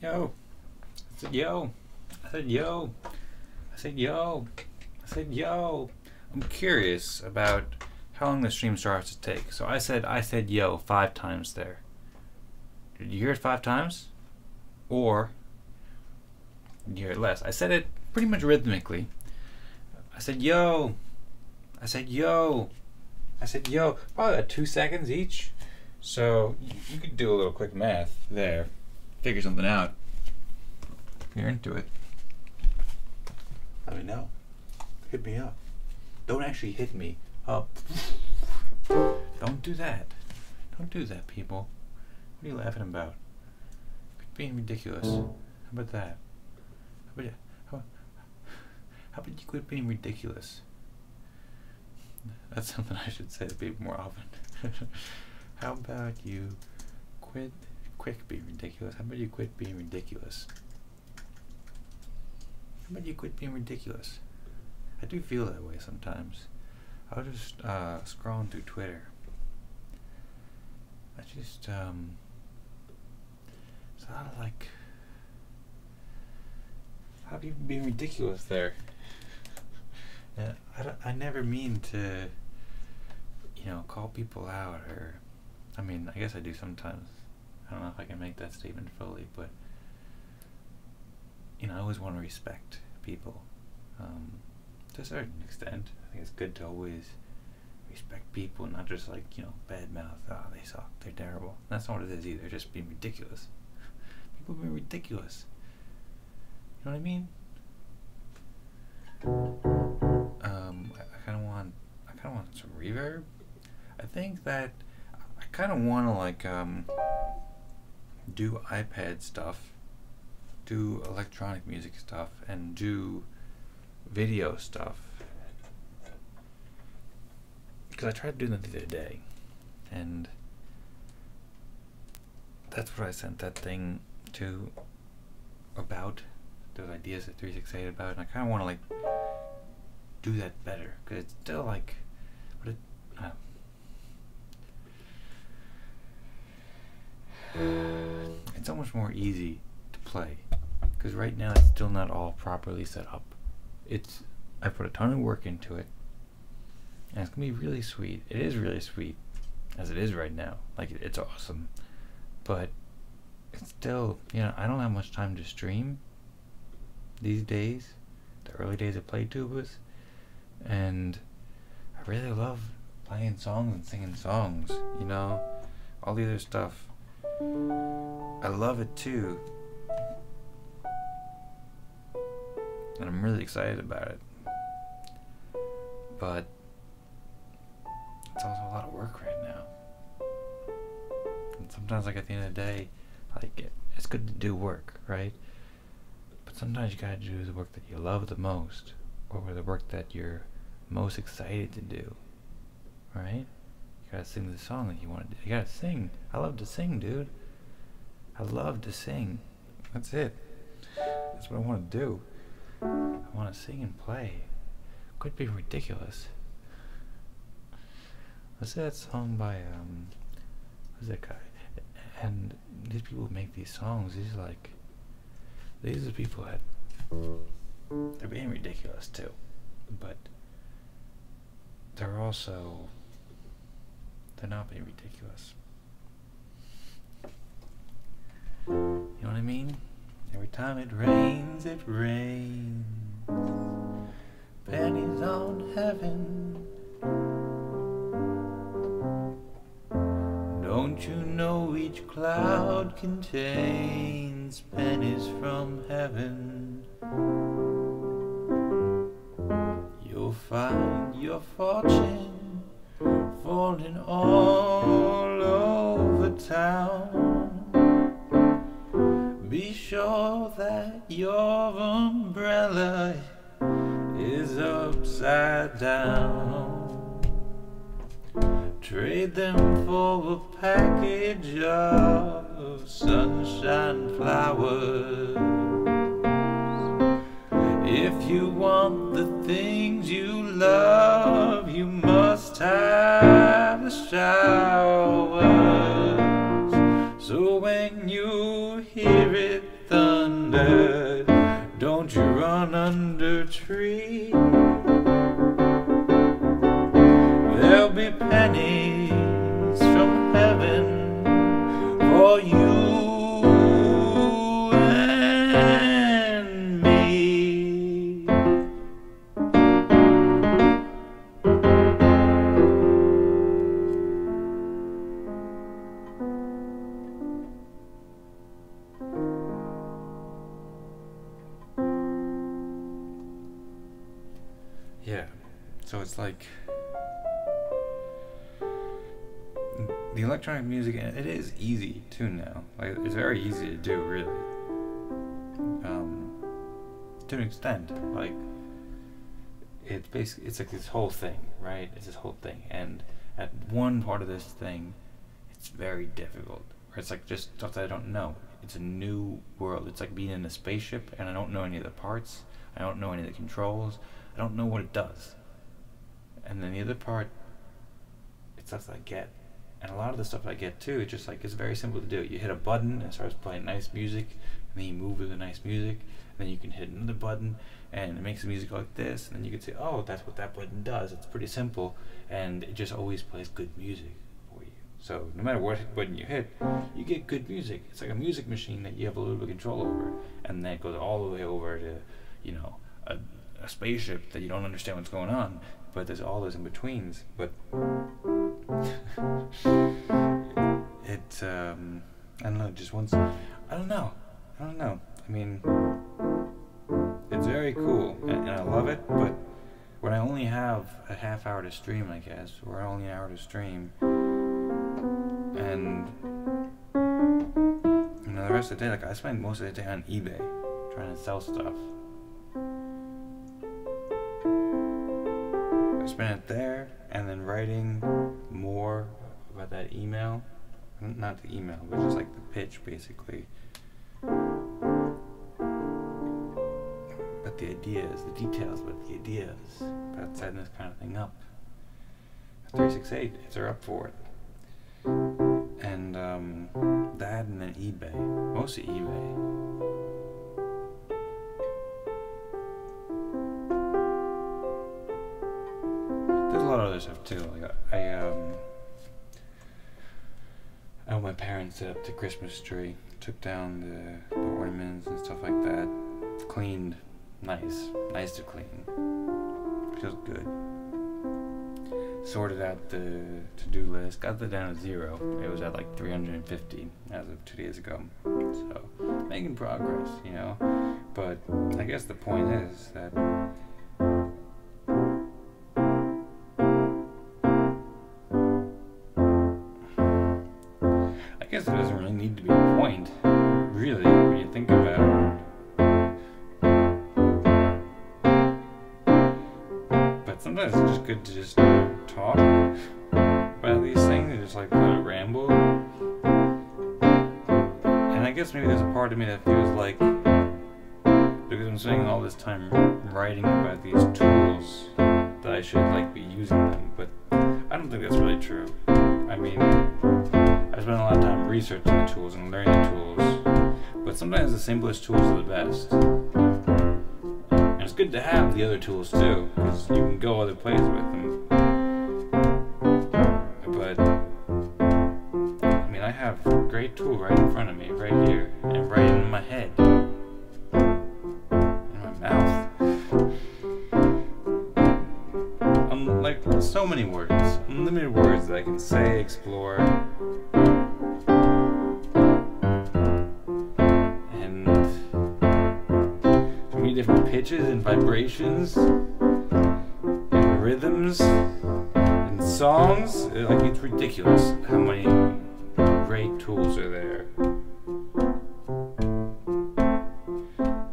Yo. I said yo. I said yo. I said yo. I said yo. I'm curious about how long the stream starts to take. So I said yo 5 times there. Did you hear it 5 times? Or did you hear it less? I said it pretty much rhythmically. I said yo. I said yo. I said yo. Probably about 2 seconds each. So you could do a little quick math there. Figure something out. If you're into it. Let me know. Hit me up. Don't actually hit me up. Don't do that. Don't do that, people. What are you laughing about? Quit being ridiculous. How about that? How about you quit being ridiculous? That's something I should say to people more often. How about you quit being ridiculous? How about you quit being ridiculous? How about you quit being ridiculous? I do feel that way sometimes. I was just scrolling through Twitter. I just it's a lot of like, how people being ridiculous there. Yeah, I never mean to, call people out, or, I mean, I guess I do sometimes. I don't know if I can make that statement fully, but, I always want to respect people, to a certain extent. I think it's good to always respect people, not just like, bad mouth, they suck, they're terrible. That's not what it is either, just being ridiculous. People being ridiculous. You know what I mean? I kind of want some reverb. I think that I kind of want to like do iPad stuff, do electronic music stuff, and do video stuff. Because I tried doing that the other day, and that's what I sent that thing to about those ideas that 368 about, and I kind of want to like do that better, because it's still like, it's so much more easy to play, because right now it's still not all properly set up. I put a ton of work into it, and it's gonna be really sweet. It is really sweet as it is right now. Like, it's awesome, but it's still, I don't have much time to stream these days, the early days of PlayTubas, and I really love playing songs and singing songs, all the other stuff. I love it too, and I'm really excited about it, but it's also a lot of work right now. And sometimes, like, at the end of the day, like, it's good to do work, right? But sometimes you gotta do the work that you love the most, or the work that you're most excited to do, right? You gotta sing the song that you want to do. You gotta sing. I love to sing, dude. I love to sing. That's it. That's what I want to do. I want to sing and play. Quit being ridiculous. What's that song by, who's that guy? And these people who make these songs, these are people that, they're being ridiculous too. But they're not being ridiculous. You know what I mean? Every time it rains, pennies on heaven. Don't you know each cloud contains pennies from heaven? You'll find your fortune falling all over town. Be sure that your umbrella is upside down. Trade them for a package of sunshine flowers. If you want the things you love, you must have the showers. So when you hear it thunder, don't you run under a tree. There'll be pennies from heaven for you and me. Yeah, so it's like the electronic music, and it is easy too now. Like, it's very easy to do, really. To an extent, like, it's basically, it's like this whole thing, right? It's this whole thing, and at one part of this thing, it's very difficult. Or it's like just stuff that I don't know. It's a new world. It's like being in a spaceship, and I don't know any of the parts. I don't know any of the controls. I don't know what it does. And then the other part, it's stuff that I get. And a lot of the stuff I get too, it's just like, it's very simple to do. You hit a button and it starts playing nice music, and then you move with the nice music, and then you can hit another button and it makes the music like this, and then you can say, oh, that's what that button does. It's pretty simple, and it just always plays good music for you. So no matter what button you hit, you get good music. It's like a music machine that you have a little bit of control over, and then it goes all the way over to, you know, a spaceship that you don't understand what's going on, but there's all those in betweens. But it I don't know, just once, I don't know, I mean, it's very cool, and I love it, but when I only have a half hour to stream, I guess, or only an hour to stream, and, you know, the rest of the day, like, I spend most of the day on eBay trying to sell stuff. I spend it there, and then writing more about that email. Not the email, but just like the pitch, basically. But the ideas, the details, but the ideas about setting this kind of thing up. 368, hits are up for it. And that, and then eBay. Mostly eBay. There's a lot of other stuff too. Like I helped my parents set up the Christmas tree, took down the ornaments and stuff like that, cleaned, nice to clean, feels good. Sorted out the to-do list, got that down to 0. It was at like 350 as of 2 days ago, so making progress, you know. But I guess the point is that I guess there doesn't really need to be a point, really, when you think about it. But sometimes it's just good to just talk about these things and just like let it ramble. And I guess maybe there's a part of me that feels like, because I'm spending all this time writing about these tools, that I should like be using them, but I don't think that's really true. I mean, I spend a lot of time researching the tools and learning the tools, but sometimes the simplest tools are the best. And it's good to have the other tools too, because you can go other places with them. But I mean, I have a great tool right in front of me, right here, and right in my head, in my mouth. Like, so many words, unlimited words that I can say, explore, and so many different pitches and vibrations, and rhythms, and songs. Like, it's ridiculous how many great tools are there.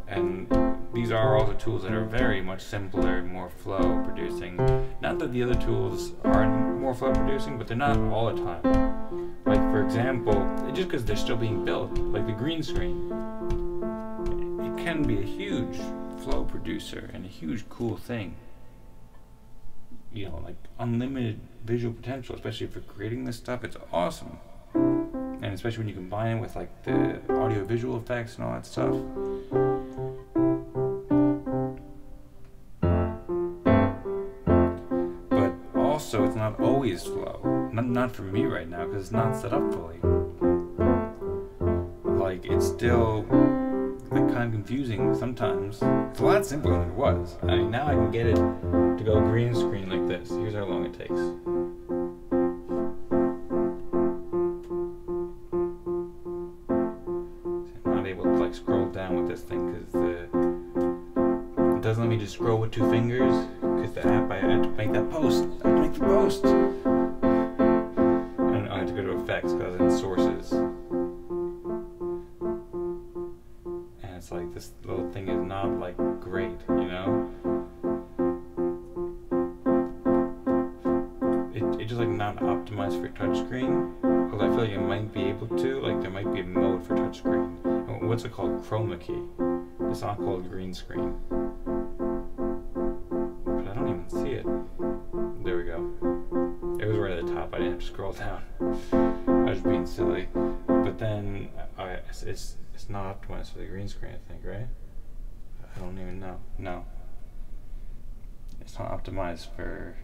And these are all the tools that are very much simpler, more flow producing. Not that the other tools aren't more flow producing, but they're not all the time. Like, for example, just because they're still being built, like the green screen, it can be a huge flow producer and a huge cool thing. You know, like unlimited visual potential, especially for creating this stuff. It's awesome. and especially when you combine it with like the audio visual effects and all that stuff. But also it's not always flow, not for me right now, because it's not set up fully. Like it's still like kind of confusing sometimes. It's a lot simpler than it was. I mean, now I can get it to go green screen like this. Here's how long it takes. Scroll down with this thing because it doesn't let me just scroll with 2 fingers because the app, I had to make that post. I had to make the post. And I had to go to effects because in sources. And it's like this little thing is not like great, you know? It's just like not optimized for touchscreen. Although I feel like it might be able to, like there might be a mode for touchscreen. What's it called? Chroma key. It's not called green screen. But I don't even see it. There we go. It was right at the top. I didn't have to scroll down. I was being silly. But then it's not optimized for the green screen, I think, right? I don't even know. No. It's not optimized for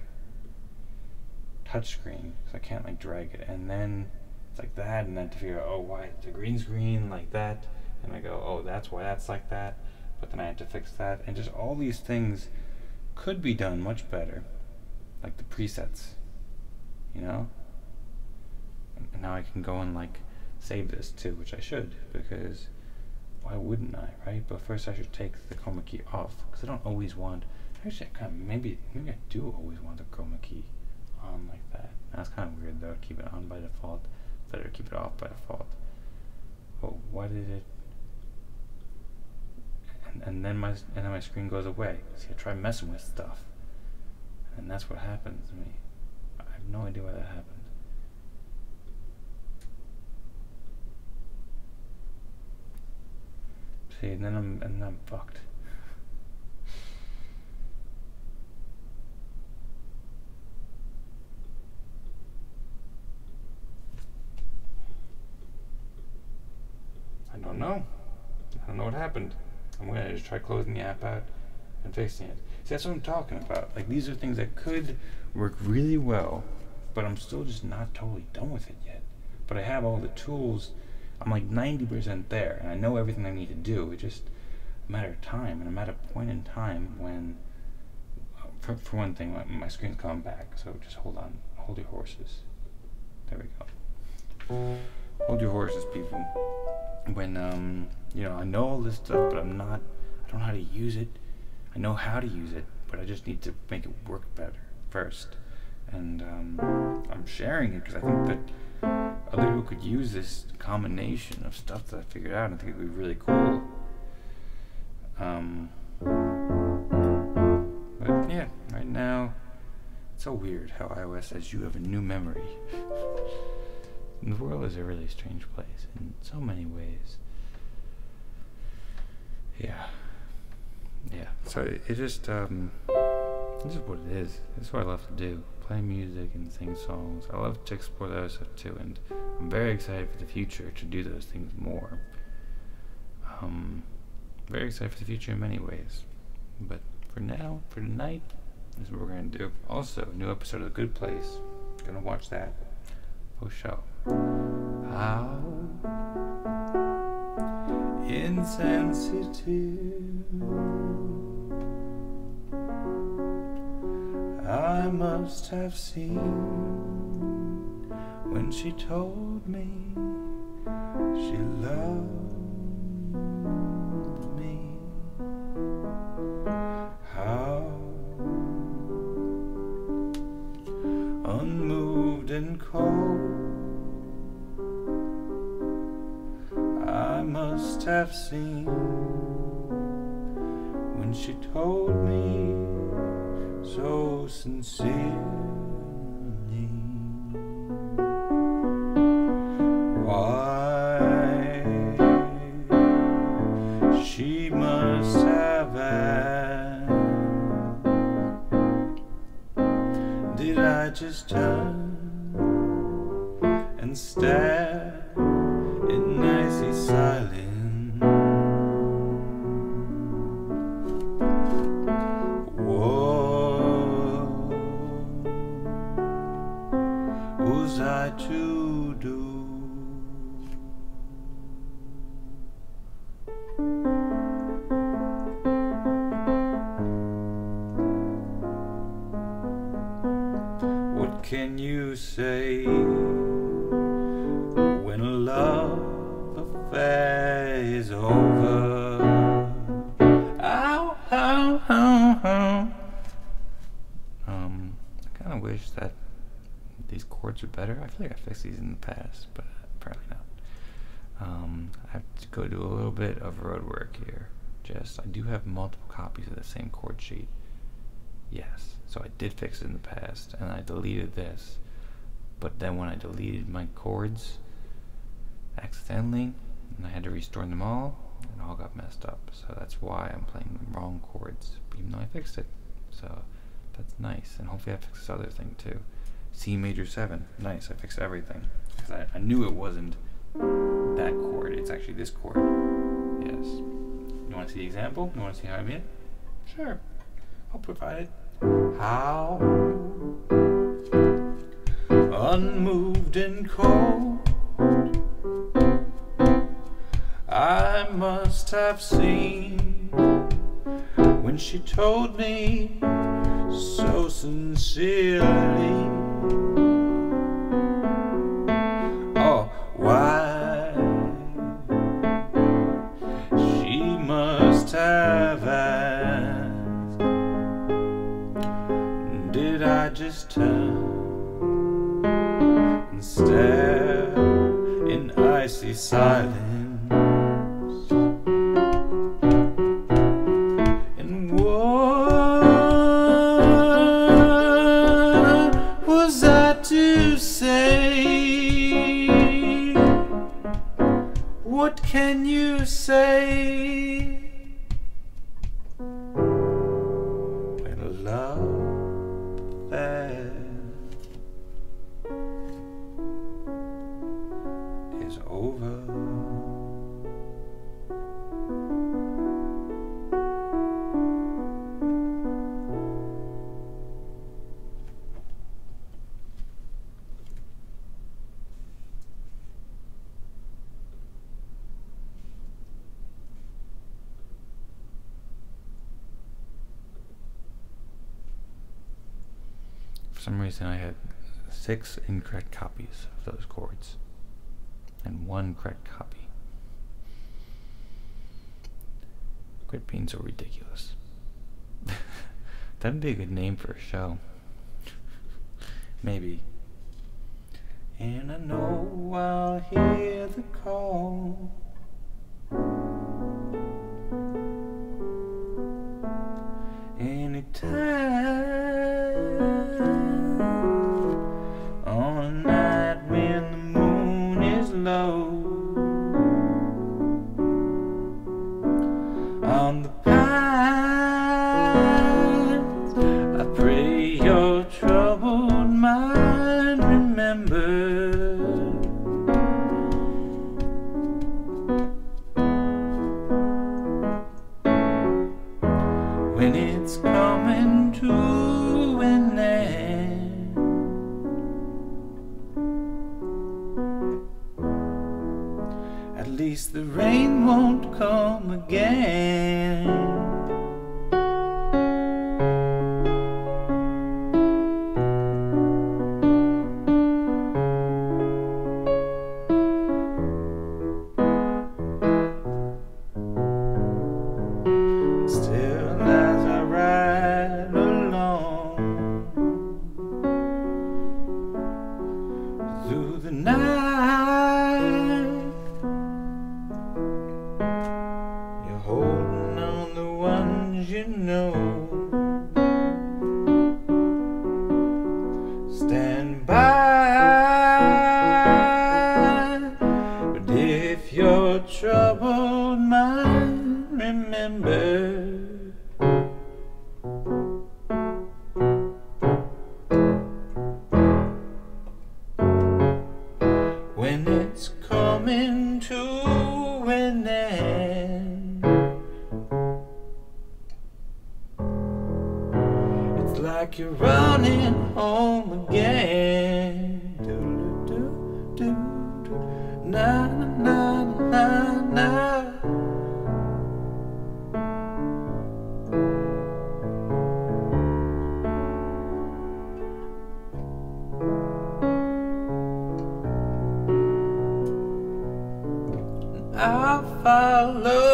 touchscreen, so I can't like drag it. And then it's like that, and then to figure out, oh, why it's a green screen like that. And I go, oh, that's why that's like that. But then I had to fix that. And just all these things could be done much better. Like the presets, you know? And now I can go and like save this too, which I should, because why wouldn't I, right? But first I should take the chroma key off, because I don't always want, actually I kind of, maybe I do always want the chroma key on like that. That's kind of weird though, keep it on by default. Better to keep it off by default. Oh, why did it? And then my screen goes away. See, I try messing with stuff, and that's what happens to me. I have no idea why that happened. See, and then I'm fucked. I don't know what happened. I'm gonna just try closing the app out and fixing it. See, that's what I'm talking about. Like, these are things that could work really well, but I'm still just not totally done with it yet. But I have all the tools. I'm like 90% there, and I know everything I need to do. It's just a matter of time, and I'm at a point in time when, for one thing, my screen's coming back, so just hold on. Hold your horses. There we go. Hold your horses, people. When, you know, I know all this stuff, but I don't know how to use it. I know how to use it, but I just need to make it work better first. And I'm sharing it because I think that other people could use this combination of stuff that I figured out, and I think it would be really cool. But yeah, right now, it's so weird how iOS says you have a new memory. The world is a really strange place in so many ways. Yeah. So it just this is what it is. It's what I love to do. Play music and sing songs. I love to explore that other stuff too, and I'm very excited for the future to do those things more. Very excited for the future in many ways. But for now, for tonight, this is what we're gonna do. Also, a new episode of The Good Place. Gonna watch that. For sure. How insensitive I must have seemed when she told me she loved me. How unmoved and cold I must have seen when she told me so sincerely. Why she must have asked. Did I just turn and stare you say when a love affair is over? Ow, ow, ow, ow. I kind of wish that these chords were better. I feel like I fixed these in the past, but apparently not. I have to go do a little bit of road work here. I do have multiple copies of the same chord sheet. Yes, so I did fix it in the past, and I deleted this. But then when I deleted my chords accidentally, and I had to restore them all, it all got messed up. So that's why I'm playing the wrong chords, even though I fixed it. So that's nice, and hopefully I fixed this other thing too. C major 7, nice, I fixed everything. Because I knew it wasn't that chord, it's actually this chord. Yes. You want to see the example? You want to see how I made it? Sure, I'll provide it. How unmoved and cold I must have seemed when she told me so sincerely, oh, why she must have asked. Did I just turn and stare in icy silence? And what was I to say? What can you say when a love affair is over? For some reason I had 6 incorrect copies of those chords and 1 correct copy. Quit being so ridiculous. That'd be a good name for a show. Maybe. And I know I'll hear the call anytime. On a night when the moon is low, on the pines, I pray your troubled mind remember. When it's coming to an end, at least the rain won't come again. Still as I ride along through the night, you're holding on the ones you know. Stand by, but if you're troubled mind remember. When it's coming to an end, it's like you're running home again. Do, do, do, do, na, na, na, na.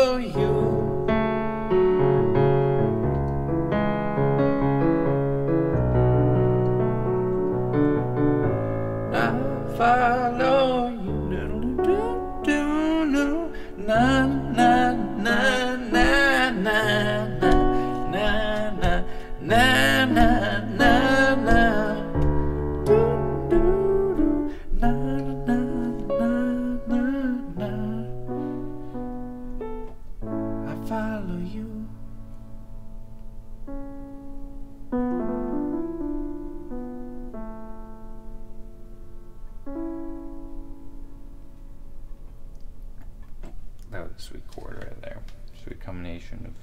follow you. I follow you. Na na na na na na na na na na na na. Na na na na na. I follow you. That was a sweet chord right there. Sweet combination of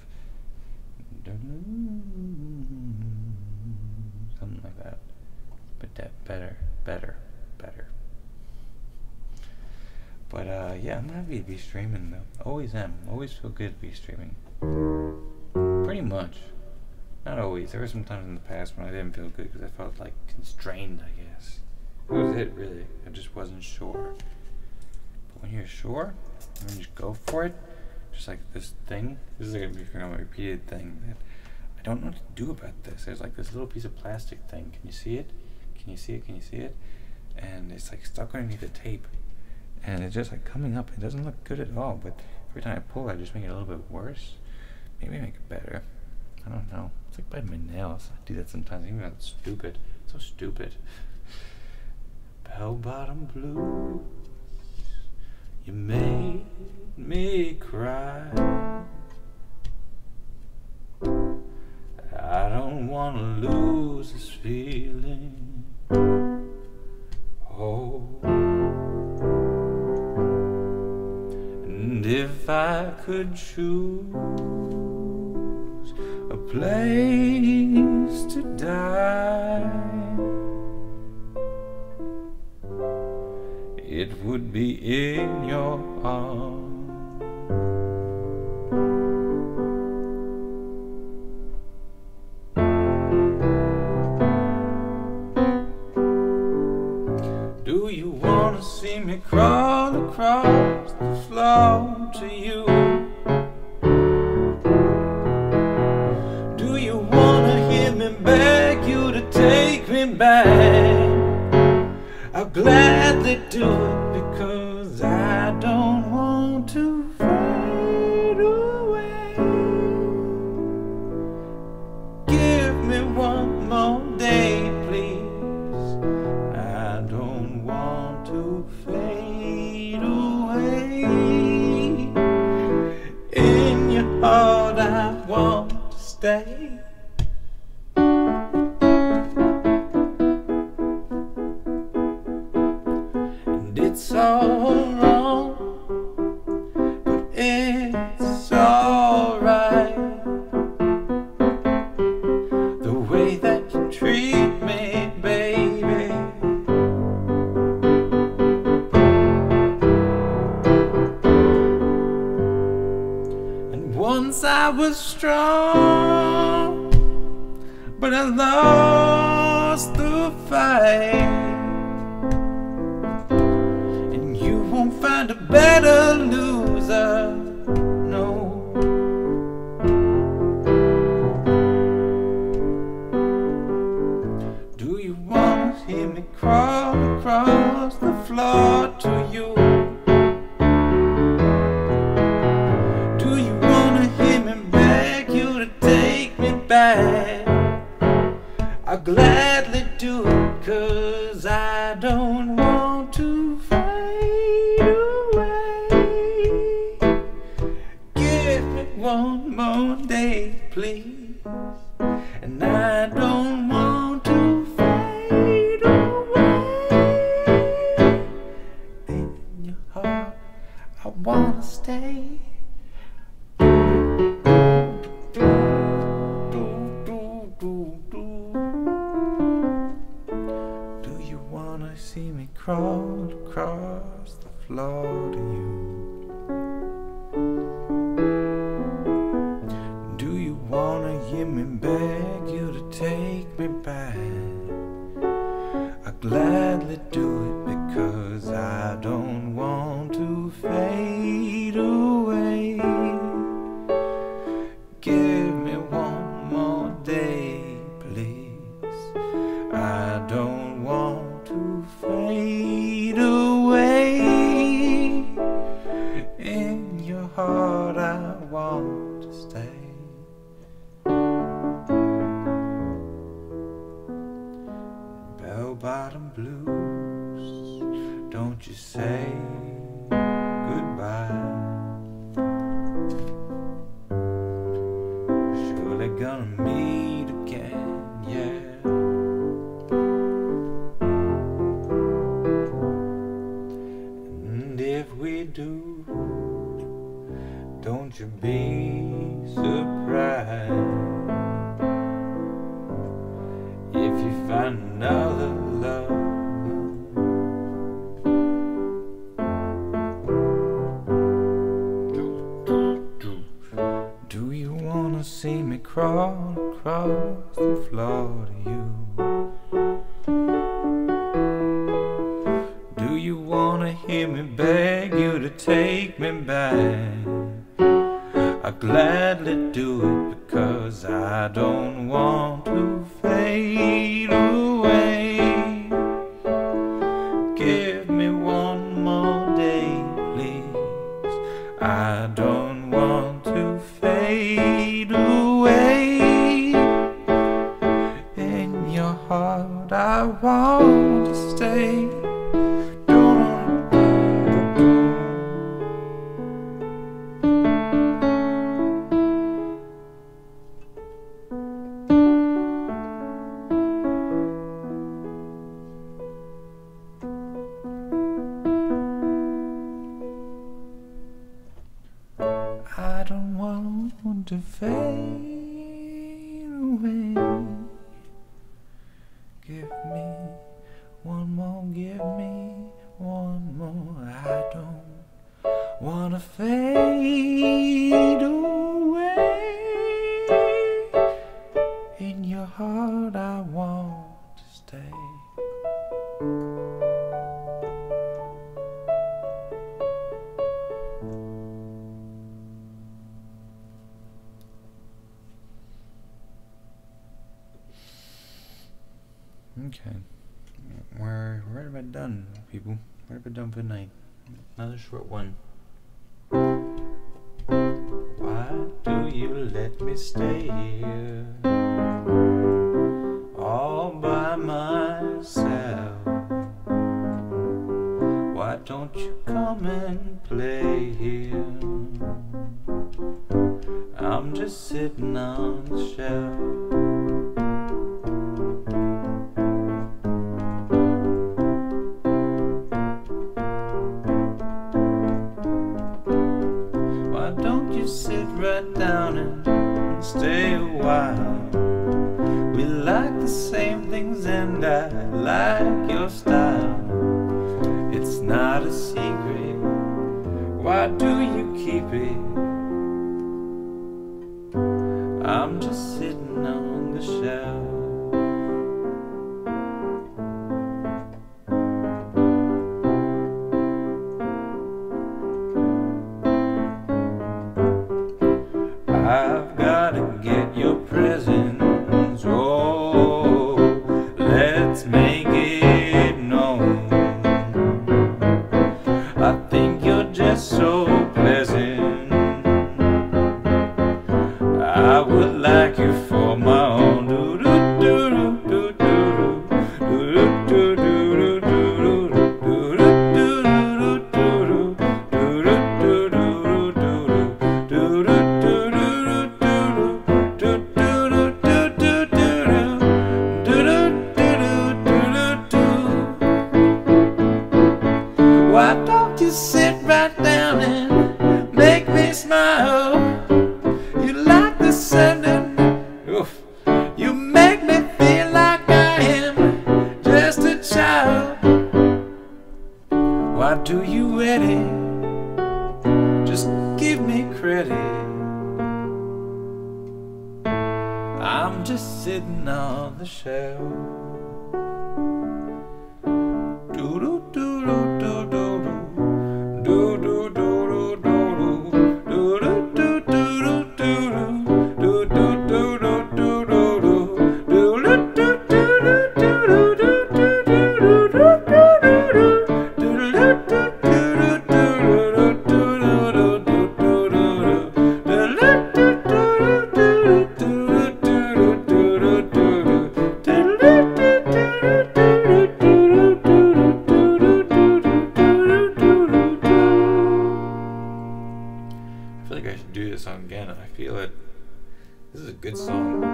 something like that. But that better. But yeah, I'm happy to be streaming though. Always am. Always feel good to be streaming. Pretty much. Not always. There were some times in the past when I didn't feel good because I felt like constrained, I guess. That was it, really. I just wasn't sure. But when you're sure, and then you just go for it, just like this thing. This is like a repeated thing that I don't know what to do about this. There's like this little piece of plastic thing. Can you see it? Can you see it? Can you see it? And it's like stuck underneath the tape. And it's just like coming up. It doesn't look good at all, but every time I pull it, I just make it a little bit worse. Maybe make it better. I don't know. It's like biting my nails. I do that sometimes, even though it's stupid. So stupid. Bell-bottom blues, you made me cry. I don't want to lose this feeling. Oh. And if I could choose a place to die, it would be in your arms. Do you want to see me crawl across the floor to you? Do you want to hear me beg you to take me back? I'll gladly do it because I don't want to fade away. Give me one more day, please. I don't want to fade away. In your heart I want to stay. It's all wrong, but it's alright. The way that you treat me, baby. And once I was strong, but I lost the fight. Won't find a better loser, no. Do you want to hear me crawl across the floor to you? Do you want to hear me beg you to take me back? I'll gladly do it, 'cause I don't want to fade away. Give me one more day, please, and I don't want to fade away. In your heart, I wanna stay. See me crawl across the floor to you? Do you wanna hear me beg you to take me want to stay. Bell-bottom blues, don't you say goodbye. Surely gonna meet again, yeah. And if we do, don't you be surprised if you find another love. Do you wanna see me crawl across the floor to you? Do you wanna hear me beg you to take me back? I'll gladly do it because I don't want to fade away. Give me one more day, please. I don't want to fade away. In your heart I want to stay. I don't want to fade away. Give me one more, give me one more. I don't wanna fade away. In your heart I want to stay. Okay, we're right about done, people. Right about done for the night. Another short one. Why do you let me stay here all by myself? Why don't you come and play here? I'm just sitting on the shelf. Sit right down and stay a while. We like the same things and I like your style. It's not a secret, why do you keep it? I'm just sitting on the shelf. I've gotta get your presence, oh, let's make it known. I think you're just so pleasant. I would like you for my own. Why don't you sit right down and make me smile? You like the sending, you make me feel like I am just a child. Why do you edit? Just give me credit. I'm just sitting on the shelf. feel it. This is a good song.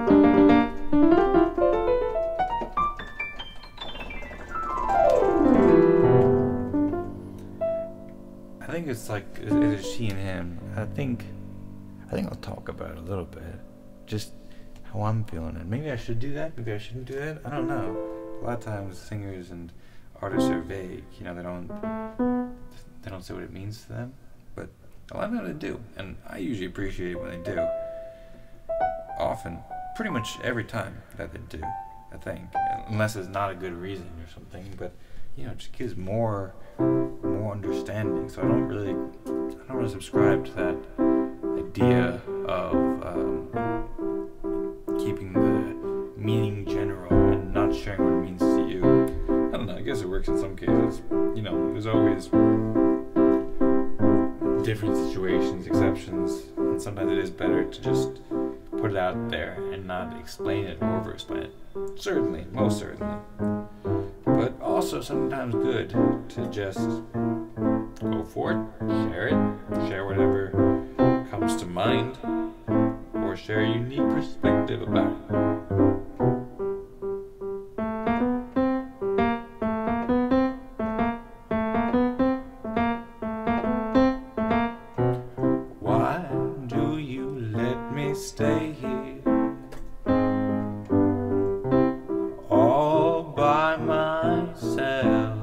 I think it's like it's she and him. I think I'll talk about it a little bit, just how I'm feeling it. Maybe I should do that. Maybe I shouldn't do that. I don't know. A lot of times, singers and artists are vague. You know, they don't say what it means to them. But a lot of them they do, and I usually appreciate it when they do. Often, pretty much every time that they do, I think, unless it's not a good reason or something. But you know, it just gives more understanding. So I don't really subscribe to that idea of keeping the meaning general and not sharing what it means to you. I don't know, I guess it works in some cases. You know, there's always different situations, exceptions, and sometimes it is better to just put it out there and not explain it or over-explain it. Certainly, most certainly. But also sometimes good to just go for it, share whatever comes to mind, or share a unique perspective about it. Why do you let me stay here all by myself?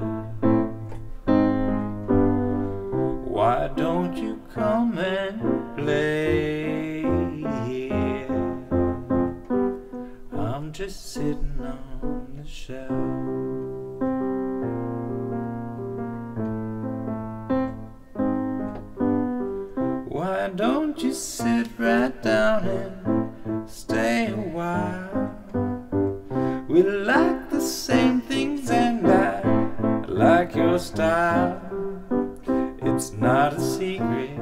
Why don't you come and play here? I'm just sitting on the shelf. Why don't you sit right down and stay a while? We like the same things and I like your style. It's not a secret.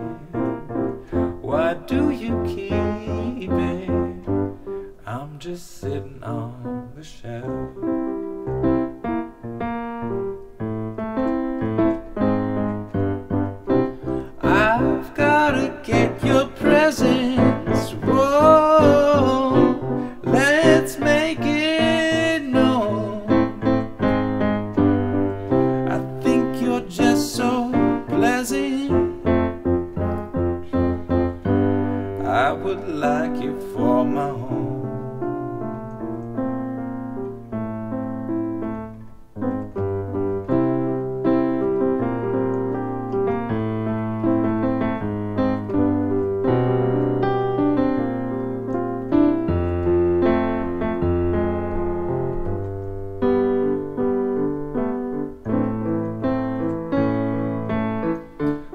Why do you keep it? I'm just sitting on the shelf. I've gotta get your presence. Whoa, let's make it known. I think you're just so pleasant. I would like you for my home.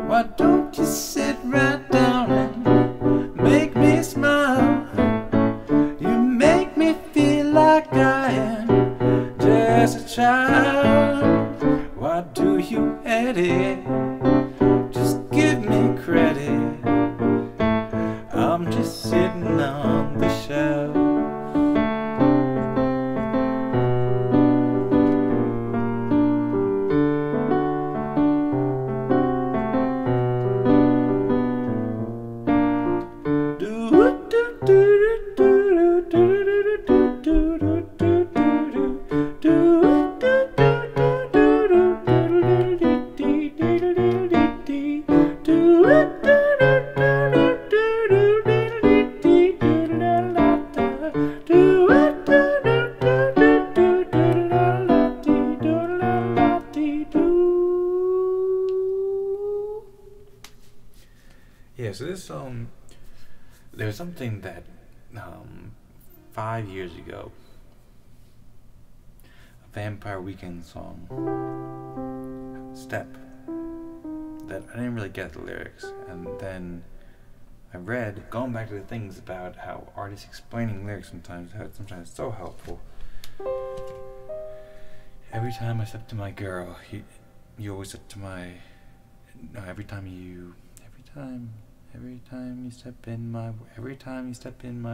Why don't you sit right down and make me smile? You make me feel like I am just a child. Why do you edit? Just give me credit. I'm just sitting on the shelf. Yeah, so this there was something that 5 years ago, a Vampire Weekend song, Step, that I didn't really get the lyrics, and then I read, going back to the things about how artists explaining lyrics sometimes, how it's sometimes so helpful. Every time I step to my girl, you always step to my, no, every time you step in my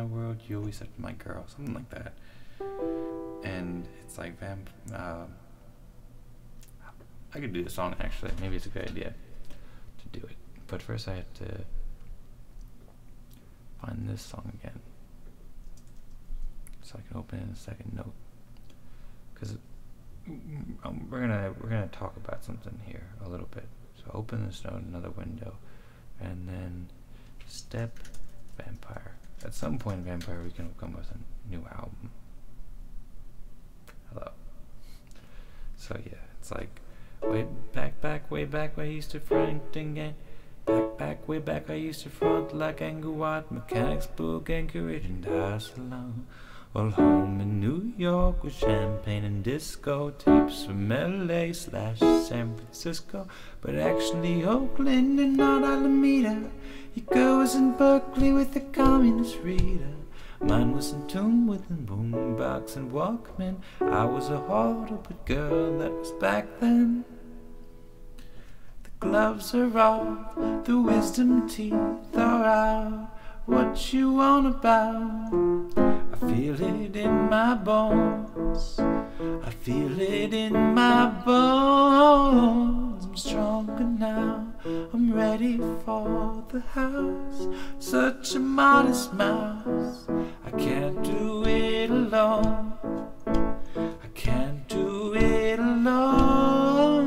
world, you always step to my girl, something like that. And it's like, I could do the song actually. Maybe it's a good idea to do it. But first I have to find this song again, so I can open in a second note, because we're gonna talk about something here a little bit. So open this note, another window, and then step Vampire. At some point, Vampire is gonna come with a new album. Hello. So yeah, it's like way back, I used to front again. Back, way back, I used to front like Angry White, Mechanicsburg, Anchorage, and Dar es Salaam. Well, home in New York with champagne and disco tapes from LA/San Francisco, but actually Oakland and not Alameda. Your girl was in Berkeley with the communist reader. Mine was in tune with the boombox and Walkman. I was a harder but girl, that was back then. The gloves are off, the wisdom teeth are out. What you want about? I feel it in my bones. I feel it in my bones. I'm stronger now. I'm ready for the house. Such a modest mouse. I can't do it alone. I can't do it alone.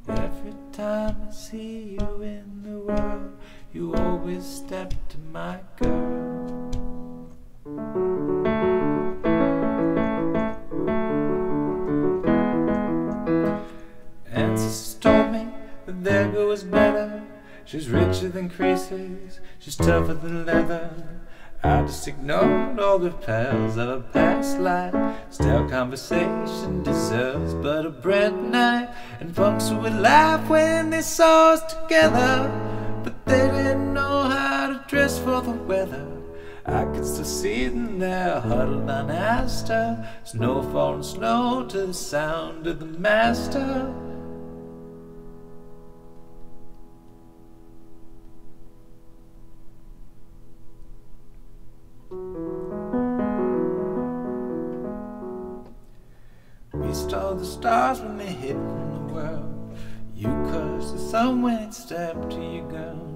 Every time I see you in the world, you always step to my girl. Ancestors told me that their girl was better. She's richer than creases, she's tougher than leather. I just ignored all the pals of a past life. Stale conversation deserves but a bread knife, and punks would laugh when they saw us together, but they didn't know how to dress for the weather. I could still see them there, huddled on Astor, snow falling slow to the sound of the master. We stole the stars when they hid from the world. You cursed the sun when it stepped to your girl.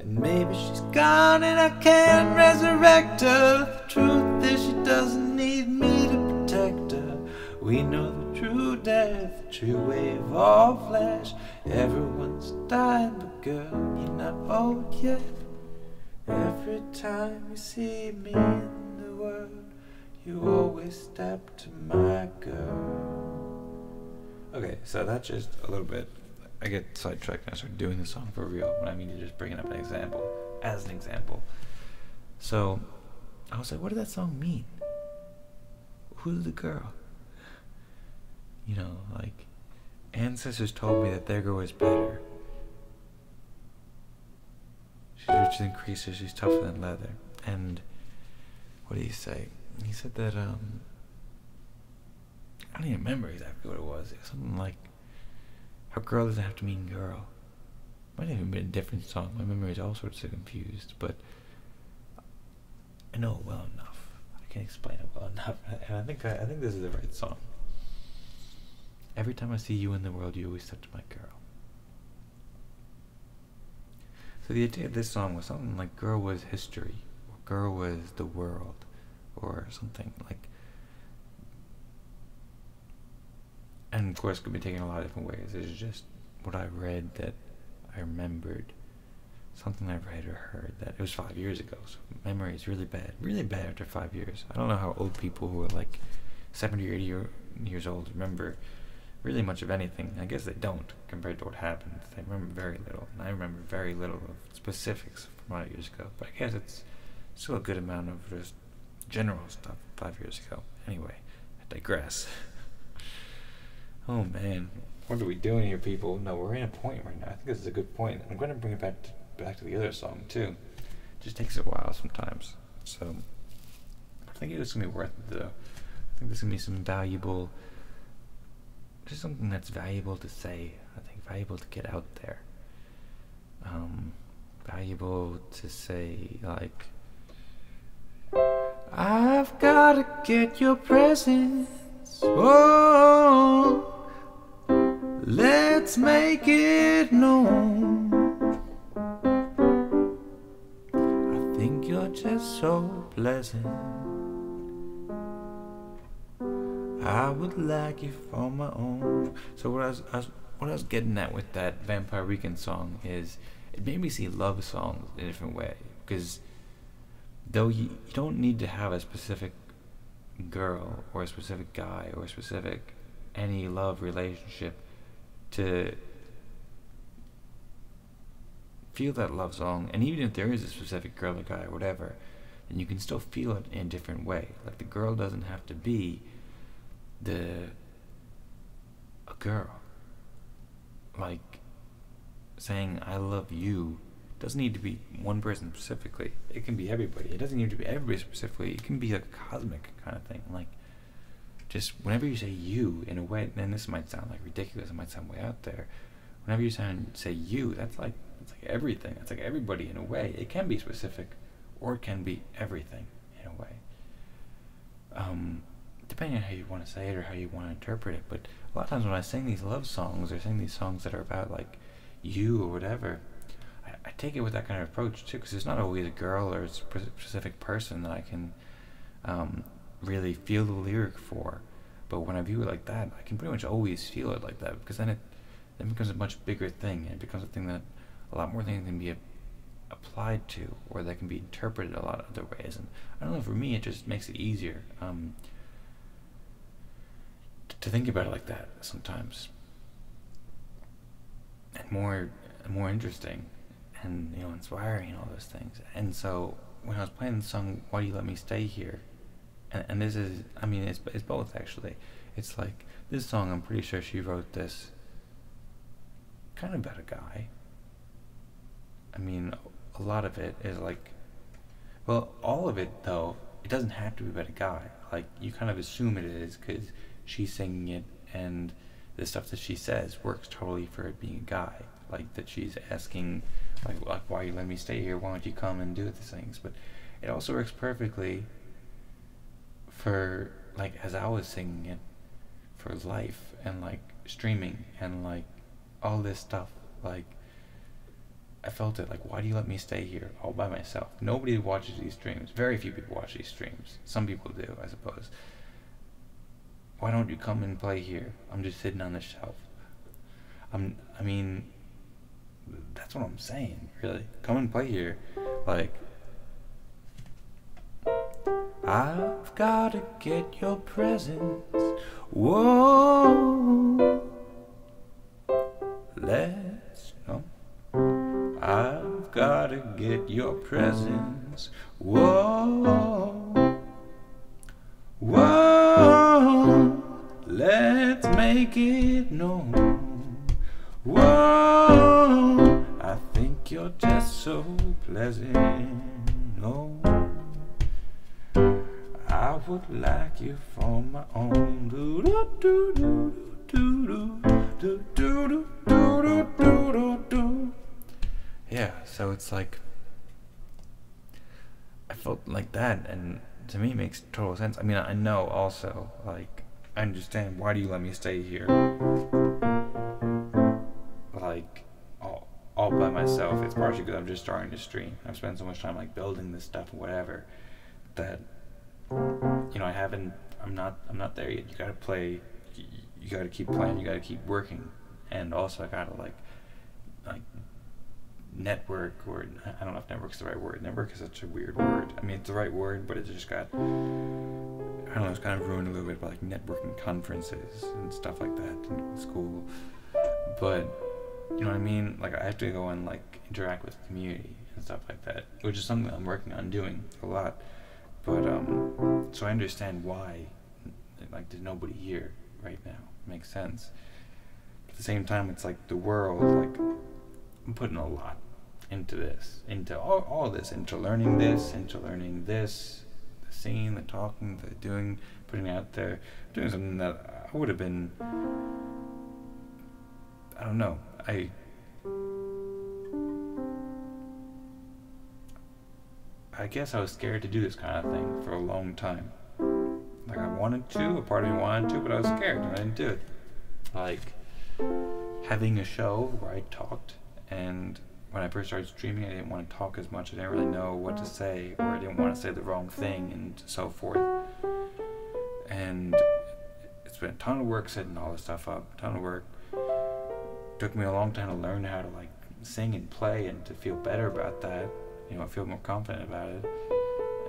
And maybe she's gone and I can't resurrect her. The truth is she doesn't need me to protect her. We know the true death, the true wave of flesh. Everyone's dying, but girl, you're not old yet. Every time you see me in the world, you always step to my girl. Okay, so that's just a little bit. I get sidetracked and I start doing the song for real when I mean to just bringing up an example, as an example. So I was like, what did that song mean? Who's the girl? You know, like, ancestors told me that their girl was better. She's richer than creases, she's tougher than leather. And what did he say? He said that, I don't even remember exactly what it was. It was something like, how girl doesn't have to mean girl. Might have even been a different song. My memory is all sorts of confused, but I know it well enough. I can explain it well enough, and I think this is the right song. Every time I see you in the world, you always step to my girl. So the idea of this song was something like girl was history, or girl was the world, or something like. And of course, it could be taken a lot of different ways. It's just what I read that I remembered. Something I read or heard that it was 5 years ago. So memory is really bad after 5 years. I don't know how old people who are like 70 or 80 years old remember really much of anything. I guess they don't compared to what happened. They remember very little. And I remember very little of specifics from 5 years ago. But I guess it's still a good amount of just general stuff 5 years ago. Anyway, I digress. Oh man, what are we doing here, people? No, we're in a point right now. I think this is a good point. I'm going to bring it back to the other song too. It just takes a while sometimes. So I think it's going to be worth it though. I think there's going to be some valuable, just something that's valuable to say. I think valuable to get out there. Valuable to say, like, I've gotta get your presence. Oh, let's make it known. I think you're just so pleasant. I would like you for my own. So what I was getting at with that Vampire Weekend song is it made me see love songs in a different way, because though you don't need to have a specific girl or a specific guy or a specific any love relationship to feel that love song, and even if there is a specific girl or guy or whatever, then you can still feel it in a different way. Like the girl doesn't have to be a girl. Like saying I love you doesn't need to be one person specifically. It can be everybody. It doesn't need to be everybody specifically. It can be like a cosmic kind of thing. Like just whenever you say you in a way, and this might sound like ridiculous, it might sound way out there. Whenever you say you, it's like everything. It's like everybody in a way. It can be specific, or it can be everything in a way. Depending on how you want to say it or how you want to interpret it. But a lot of times when I sing these love songs or sing these songs that are about like you or whatever, I take it with that kind of approach too, because it's not always a girl or a specific person that I can really feel the lyric for. But when I view it like that, I can pretty much always feel it like that, because then it becomes a much bigger thing, and it becomes a thing that a lot more things can be applied to, or that can be interpreted a lot of other ways. And I don't know, for me it just makes it easier to think about it like that sometimes, and more interesting, and inspiring, and all those things. And so when I was playing the song "Why Do You Let Me Stay Here," and this is, I mean, it's both actually. It's like this song, I'm pretty sure she wrote this kind of about a guy. I mean, a lot of it is like, well, all of it though, it doesn't have to be about a guy. Like you kind of assume it is because she's singing it, and the stuff that she says works totally for it being a guy. Like that she's asking, like why you let me stay here? Why don't you come and do these things? But it also works perfectly for, like, as I was singing it, for life and like streaming and like all this stuff. Like I felt it, like, why do you let me stay here all by myself? Nobody watches these streams. Very few people watch these streams. Some people do, I suppose. Why don't you come and play here? I'm just sitting on the shelf. I mean, that's what I'm saying, really. Come and play here. Like, I've gotta get your presence. Whoa. I've gotta get your presence. Whoa. Whoa. Let's make it known. Whoa. I think you're just so pleasant. Oh. I would like you for my own. Do do do do do do do do do do do. Yeah, so it's like I felt like that, and to me it makes total sense. I mean, I know also, like, I understand why do you let me stay here, like all by myself. It's partially because I'm just starting to stream. I've spent so much time like building this stuff and whatever that I'm not there yet. You gotta play, you gotta keep playing, you gotta keep working, and also I gotta like network, or I don't know if network's the right word. Network is such a weird word. I mean, it's the right word, but it just got, I don't know, it's kind of ruined a little bit by like networking conferences and stuff like that in school. But you know what I mean? Like I have to go and like interact with the community and stuff like that, which is something I'm working on doing a lot. But so I understand why like there's nobody here right now. It makes sense. But at the same time, it's like the world, like I'm putting a lot into this, into all this, into learning this, the singing, the talking, the doing, putting out there, doing something that I would have been, I don't know, I guess I was scared to do this kind of thing for a long time. Like I wanted to, a part of me wanted to, but I was scared and I didn't do it. Like having a show where I talked and when I first started streaming, I didn't want to talk as much. I didn't really know what to say, or I didn't want to say the wrong thing, and so forth. And it's been a ton of work setting all this stuff up. A ton of work. Took me a long time to learn how to like sing and play, and to feel better about that. You know, I feel more confident about it.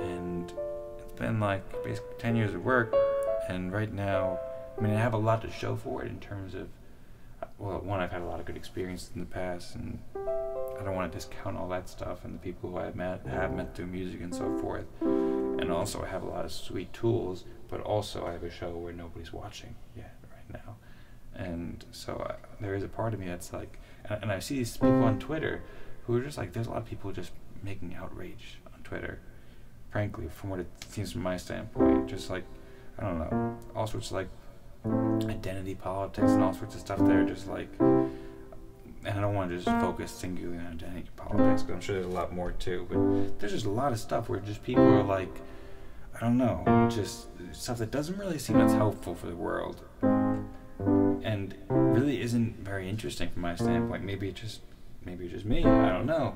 And it's been like basically 10 years of work. And right now, I mean, I have a lot to show for it in terms of, well, one, I've had a lot of good experiences in the past, and I don't want to discount all that stuff and the people who have met through music and so forth. And also I have a lot of sweet tools, but also I have a show where nobody's watching yet right now. And so there is a part of me that's like, and I see these people on Twitter who are just like, there's a lot of people just making outrage on Twitter, frankly, from what it seems from my standpoint, just like, I don't know, all sorts of like identity politics and all sorts of stuff there, just like, and I don't want to just focus singularly on identity politics, because I'm sure there's a lot more too, but there's just a lot of stuff where just people are like, I don't know, just stuff that doesn't really seem as helpful for the world, and really isn't very interesting from my standpoint. Maybe it's just me, I don't know,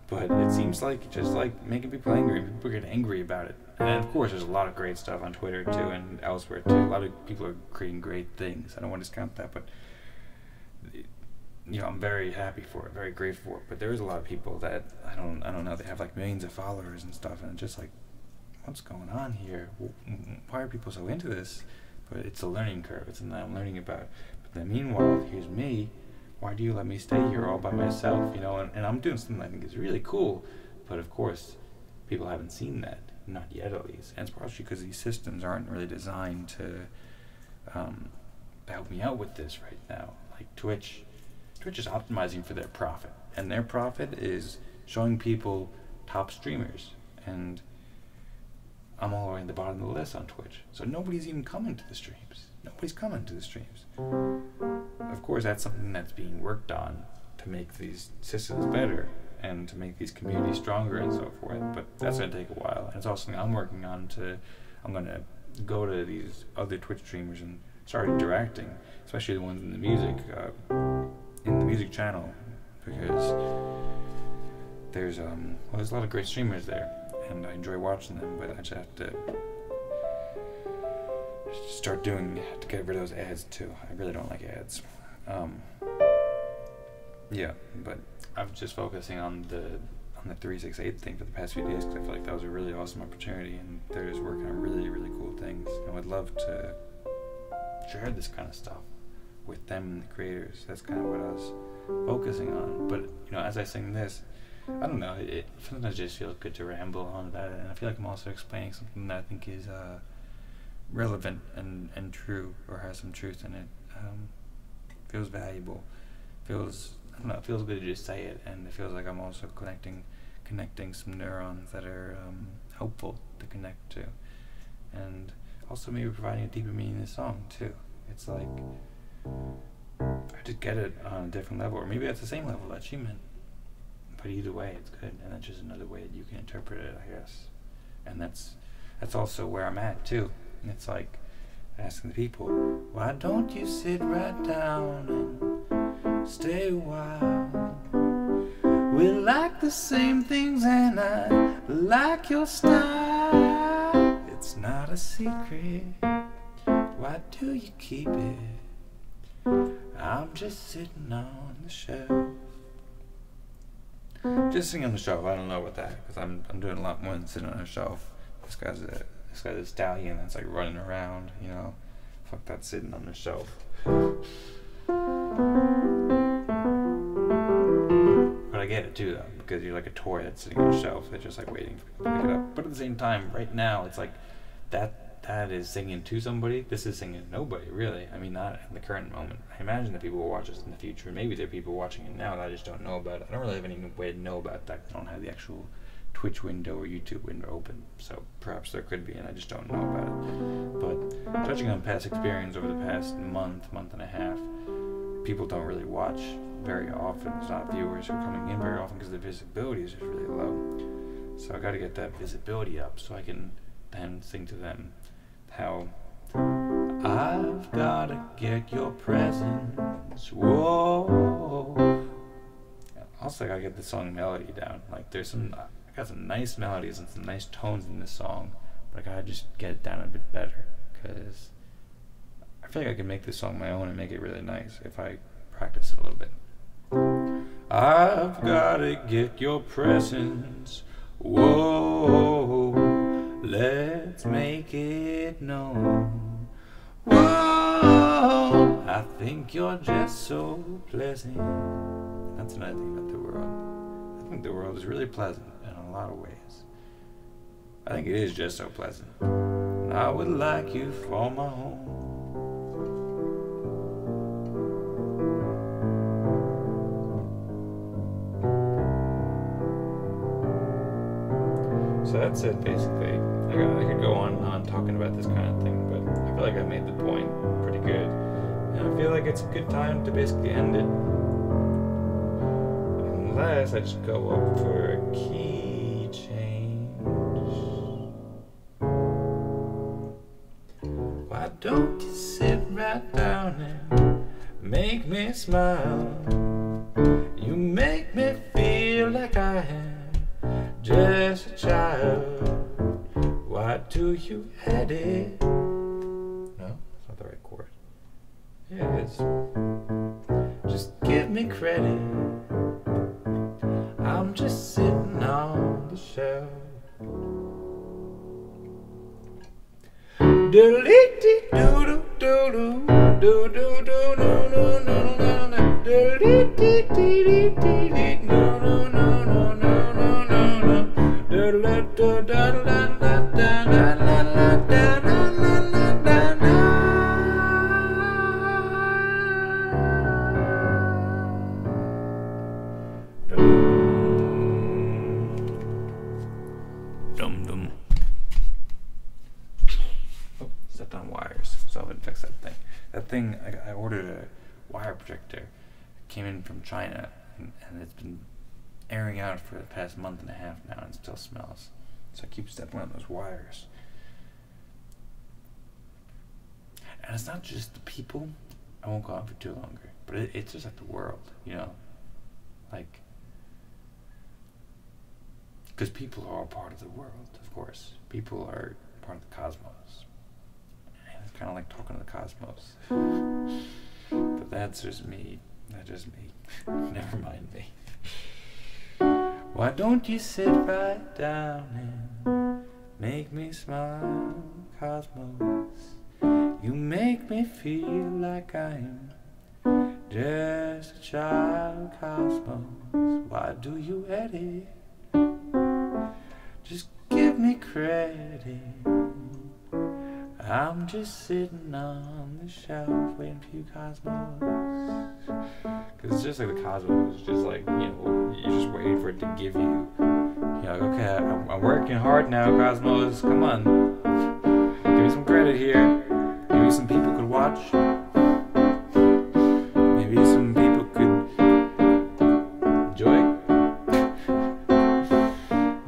but it seems like just like making people angry, and people get angry about it. And of course there's a lot of great stuff on Twitter too, and elsewhere too. A lot of people are creating great things. I don't want to discount that, but you know, I'm very happy for it, very grateful for it. But there is a lot of people that I don't know, they have like millions of followers and stuff, and it's just like, what's going on here? Why are people so into this? But it's a learning curve. It's something I'm learning about. But then meanwhile, here's me. Why do you let me stay here all by myself? You know, and I'm doing something I think is really cool. But of course, people haven't seen that. Not yet, at least. And it's partially because these systems aren't really designed to help me out with this right now. Like Twitch is optimizing for their profit. And their profit is showing people top streamers. And I'm all the way at the bottom of the list on Twitch. So nobody's even coming to the streams. Nobody's coming to the streams. Of course, that's something that's being worked on to make these systems better and to make these communities stronger and so forth. But that's going to take a while. And it's also something I'm working on I'm going to go to these other Twitch streamers and start interacting, especially the ones in the music channel, because there's a lot of great streamers there, and I enjoy watching them, but I just have to to get rid of those ads too. I really don't like ads. Yeah, but I'm just focusing on the 368 thing for the past few days, because I feel like that was a really awesome opportunity, and they're just working on really, really cool things. And I'd love to share this kind of stuff with them and the creators. That's kind of what I was focusing on. But you know, as I sing this, I don't know, it sometimes just feels good to ramble on about it, and I feel like I'm also explaining something that I think is relevant and true, or has some truth in it. Feels valuable. I don't know, it feels good to just say it, and it feels like I'm also connecting some neurons that are helpful to connect to, and also maybe providing a deeper meaning in the song too. It's like I just get it on a different level, or maybe at the same level that she meant. But either way, it's good, and that's just another way that you can interpret it, I guess. And that's also where I'm at too. And it's like asking the people, why don't you sit right down and stay a while? We like the same things, and I like your style. It's not a secret. Why do you keep it? I'm just sitting on the shelf. Just sitting on the shelf. I don't know about that, because I'm doing a lot more than sitting on a shelf. This guy's a stallion that's like running around, you know. Fuck that sitting on the shelf. But I get it too, though, because you're like a toy that's sitting on a shelf that's just like waiting for people to pick it up. But at the same time, right now, it's like that is singing to somebody. This is singing to nobody, really. I mean, not in the current moment. I imagine that people will watch this in the future. Maybe there are people watching it now that I just don't know about it. I don't really have any way to know about that. I don't have the actual Twitch window or YouTube window open, so perhaps there could be, and I just don't know about it. But judging on past experience over the past month and a half, people don't really watch very often. There's not viewers who are coming in very often because the visibility is just really low. So I got to get that visibility up so I can then sing to them how I've gotta get your presence. Whoa, also I gotta get the song melody down. Like there's some, I got some nice melodies and some nice tones in this song, but I gotta just get it down a bit better, because I feel like I can make this song my own and make it really nice if I practice it a little bit. I've gotta get your presence. Whoa, let's make it known. Whoa, I think you're just so pleasant. That's another thing about the world. I think the world is really pleasant in a lot of ways. I think it is just so pleasant. I would like you for my home. So that's it, basically. I could go on and on talking about this kind of thing, but I feel like I made the point pretty good. And I feel like it's a good time to basically end it. Unless I just go up for a key change. Why don't you sit right down and make me smile? You make me feel like I am just a child. Why do you edit? No, that's not the right chord. Yeah, it is. Just give me credit. I'm just sitting on the shelf. Stepped on wires, so I wouldn't fix that thing. That thing, I ordered a wire projector. It came in from China, and it's been airing out for the past month and a half now, and it still smells. So I keep stepping on those wires. And it's not just the people. I won't go on for too longer, but it's just like the world, you know? Like, because people are all part of the world, of course. People are part of the cosmos. And it's kind of like talking to the cosmos. But that's just me. That's just me. Never mind me. Why don't you sit right down and make me smile, cosmos? You make me feel like I'm just a child, cosmos. Why do you edit? Just give me credit. I'm just sitting on the shelf waiting for you, cosmos. Because it's just like the cosmos, it's just like, you know, you're just waiting for it to give you. You're like, okay, I'm working hard now, cosmos, come on. Give me some credit here. Maybe some people could watch. Maybe some people could enjoy.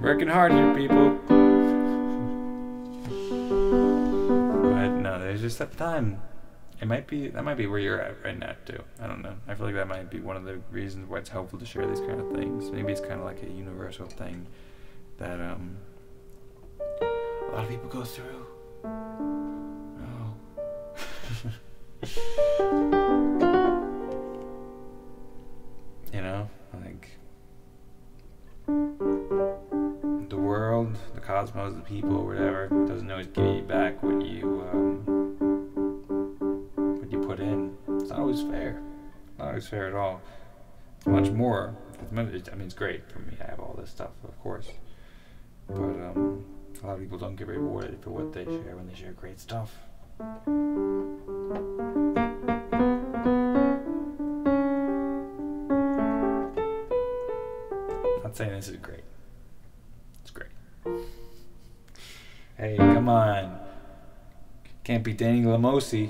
Working hard here, people. But no, there's just that time. That might be where you're at right now too. I don't know. I feel like that might be one of the reasons why it's helpful to share these kind of things. Maybe it's kind of like a universal thing that a lot of people go through. Oh. You know, like the world, the cosmos, the people, whatever, doesn't always give you back what you put in. It's not always fair. Not always fair at all. It's much more. I mean, it's great for me. I have all this stuff, of course. But a lot of people don't get rewarded for what they share when they share great stuff. I'm not saying this is great. It's great. Hey, come on. Can't be Danny Lamosi.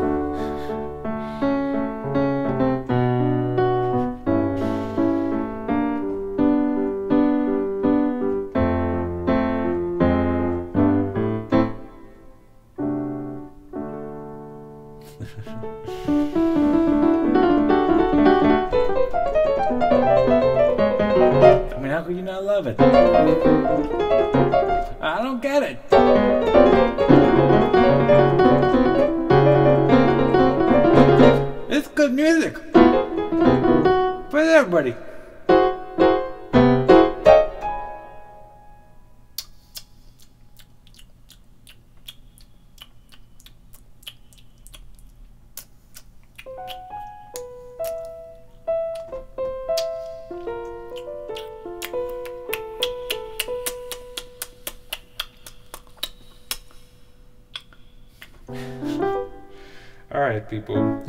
could you not love it? I don't get it. It's good music. For everybody. Alright, people.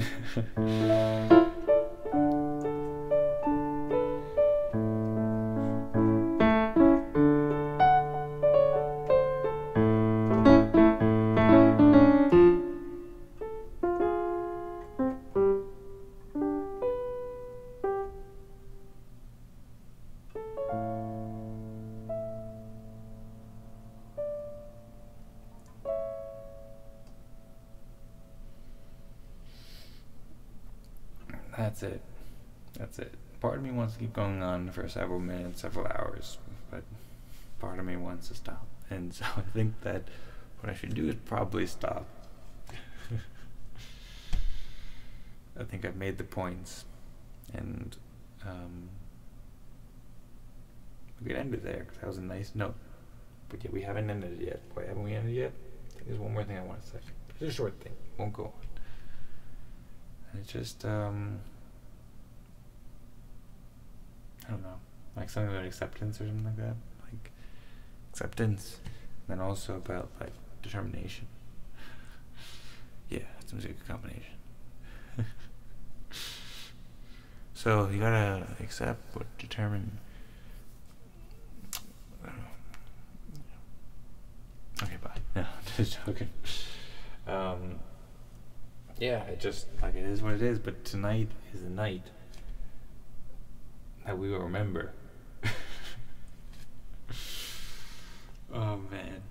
That's it. That's it. Part of me wants to keep going on for several minutes, several hours, but part of me wants to stop. And so I think that what I should do is probably stop. I think I've made the points, and we could end it there, because that was a nice note. But yeah, we haven't ended it yet. Why haven't we ended yet? I think there's one more thing I want to say. It's a short thing. Won't go on. And it's just, I don't know, like something about acceptance or something like that. Like, acceptance. And then also about, like, determination. Yeah, that seems like a combination. So, you gotta accept but determine. Okay, bye. No, just joking. Yeah, it just, like, it is what it is, but tonight is the night that we will remember. Oh, man.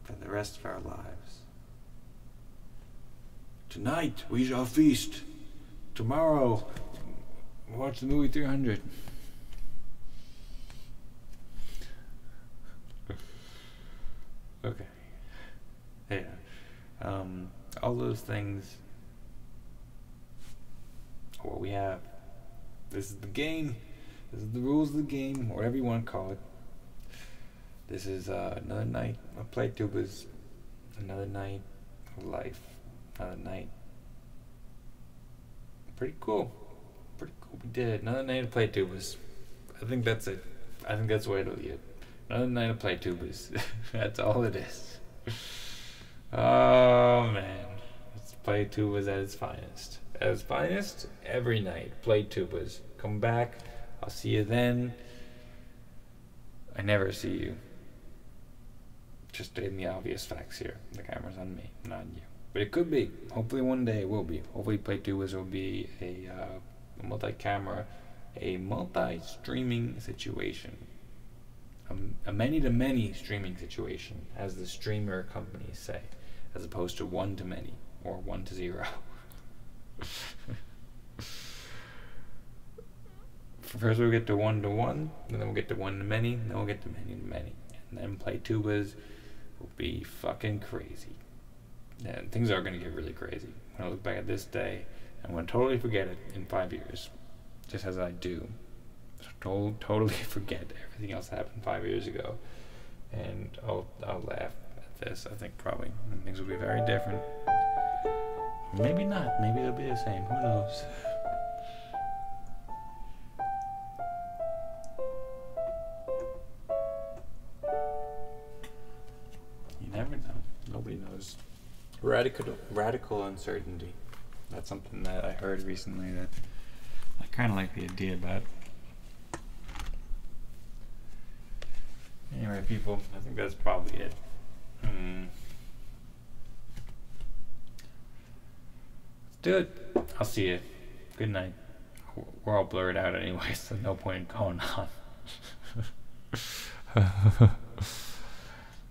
For the rest of our lives. Tonight we shall feast. Tomorrow, watch the movie 300. Okay. Yeah. All those things are what we have. This is the game. This is the rules of the game, whatever you want to call it. This is another night of PLAYTUBAS. Another night of life. Another night. Pretty cool. Pretty cool. We did it. Another night of PLAYTUBAS. I think that's it. I think that's the way to leave it. Another night of PLAYTUBAS. That's all it is. Oh, man. It's PLAYTUBAS at its finest. At its finest, every night. PLAYTUBAS. Come back. I'll see you then. I never see you. Just stating the obvious facts here. The camera's on me, not on you. But it could be. Hopefully one day it will be. Hopefully PLAYTUBAS will be a multi-camera, a multi-streaming situation. A many-to-many streaming situation, as the streamer companies say, as opposed to one-to-many, or 1-to-0. First we'll get to 1-to-1, and then we'll get to 1-to-many, and then we'll get to many-to-many. And then PLAYTUBAS will be fucking crazy. And things are going to get really crazy. When I look back at this day, I'm going to totally forget it in 5 years, just as I do. Totally forget everything else that happened 5 years ago, and I'll laugh at this. I think probably and things will be very different. Maybe not. Maybe they'll be the same. Who knows? You never know. Nobody knows. Radical uncertainty. That's something that I heard recently that I kind of like the idea about. Anyway, people, I think that's probably it. Let's do it. I'll see you. Good night. We're all blurred out anyway, so no point in going on.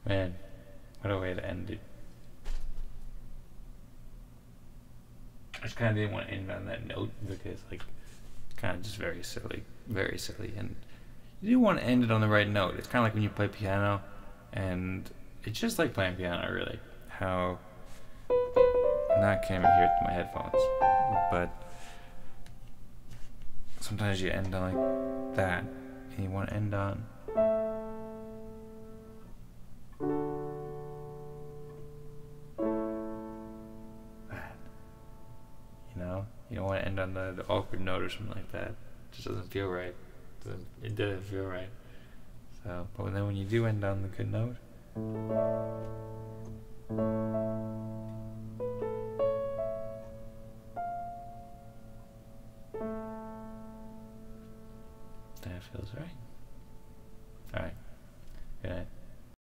Man, what a way to end it. I just kind of didn't want to end on that note because, like, kind of just very silly, and you do want to end it on the right note. It's kind of like when you play piano, and it's just like playing piano, really. How, now I can't even hear it through my headphones, but sometimes you end on like that, and you want to end on that. You know? You don't want to end on the awkward note or something like that. It just doesn't feel right. It doesn't feel right. So, but then when you do end on the good note,